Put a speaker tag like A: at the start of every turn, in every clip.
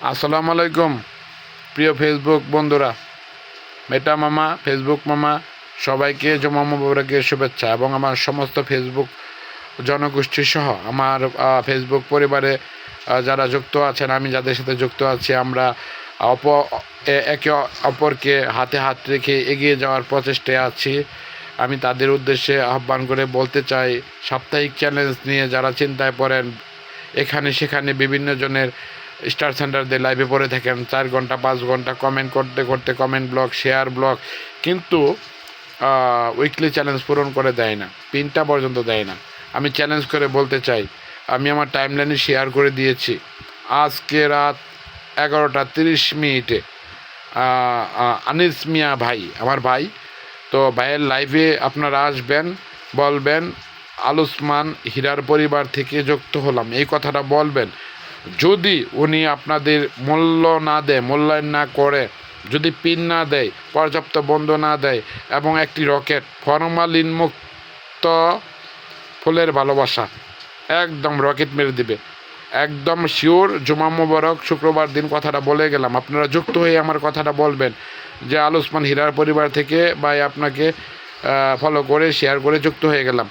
A: আসসালামু আলাইকুম প্রিয় ফেসবুক বন্ধুরা, মেটা মামা, ফেসবুক মামা, সবাইকে জুমা মুবারকের শুভেচ্ছা এবং আমার সমস্ত ফেসবুক জনগোষ্ঠী সহ আমার ফেসবুক পরিবারে যারা যুক্ত আছেন, আমি যাদের সাথে যুক্ত আছি, আমরা একে অপরকে হাতে হাত রেখে এগিয়ে যাওয়ার প্রচেষ্টায় আছি। আমি তাদের উদ্দেশ্যে আহ্বান করে বলতে চাই, সাপ্তাহিক চ্যালেঞ্জ নিয়ে যারা চিন্তায় পড়েন, এখানে সেখানে বিভিন্ন জনের স্টার সেন্টার দিয়ে লাইভে পড়ে থাকেন 4 ঘন্টা 5 ঘন্টা কমেন্ট করতে করতে, কমেন্ট ব্লক, শেয়ার ব্লক, কিন্তু উইকলি চ্যালেঞ্জ পূরণ করে দেয় না, পিনটা পর্যন্ত দেয় না। আমি চ্যালেঞ্জ করে বলতে চাই, আমি আমার টাইমলাইনে শেয়ার করে দিয়েছি আজকে রাত 11:30 আনিস মিয়া ভাই, আমার ভাই, তো ভাইয়ের লাইভে আপনারা আসবেন, বলবেন আলুসমান হীরার পরিবার থেকে যুক্ত হলাম, এই কথাটা বলবেন। যদি উনি আপনাদের মূল্যায়ন না করে, যদি পিন না দেয়, পর্যাপ্ত বন্ধ না দেয় এবং একটি রকেট ফরমালিন মুক্ত ফুলের ভালোবাসা একদম রকেট মেরে দিবে, একদম শিওর। জুমা মুবারক, শুক্রবার দিন কথাটা বলে গেলাম, আপনারা যুক্ত হয়ে আমার কথাটা বলবেন যে আলুসমান হীরার পরিবার থেকে ভাই আপনাকে ফলো করে শেয়ার করে যুক্ত হয়ে গেলাম।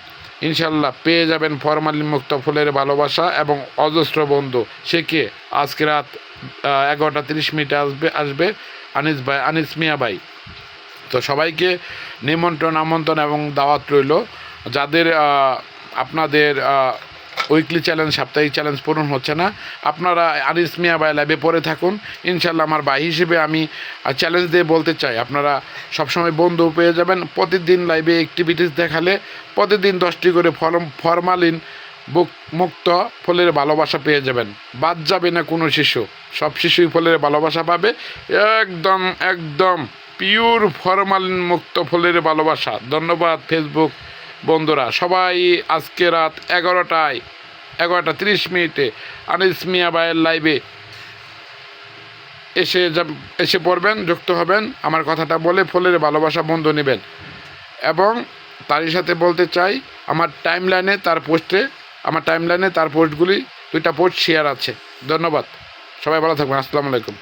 A: ইনশাল্লাহ পেয়ে যাবেন ফরমালিন মুক্ত ফুলের ভালোবাসা এবং অজস্র বন্ধু। সে কে? আজকে রাত 11:30 আসবে আনিস মিয়া ভাই। তো সবাইকে আমন্ত্রণ এবং দাওয়াত রইল। যাদের আপনাদের উইকলি চ্যালেঞ্জ, সাপ্তাহিক চ্যালেঞ্জ পূরণ হচ্ছে না, আপনারা আনিস মিয়া ভাই লাইভে পড়ে থাকুন। ইনশাল্লাহ আমার ভাই হিসেবে আমি চ্যালেঞ্জ দিয়ে বলতে চাই, আপনারা সবসময় বন্ধু পেয়ে যাবেন। প্রতিদিন লাইভে অ্যাক্টিভিটিস দেখালে প্রতিদিন 10টি করে ফরমালিন মুক্ত ফুলের ভালোবাসা পেয়ে যাবেন। বাদ যাবে না কোনো শিশু, সব শিশুই ফুলের ভালোবাসা পাবে, একদম একদম পিওর ফরমালিন মুক্ত ফুলের ভালোবাসা। ধন্যবাদ ফেসবুক বন্ধুরা, সবাই আজকে রাত 11:30 আনিস মিয়া ভাইয়ের লাইভে এসে পড়বেন, যুক্ত হবেন, আমার কথাটা বলে ফুলের ভালোবাসা বন্ধু নেবেন। এবং তারই সাথে বলতে চাই, আমার টাইমলাইনে তার পোস্টগুলি 2টা পোস্ট শেয়ার আছে। ধন্যবাদ, সবাই ভালো থাকবেন। আসসালামু আলাইকুম।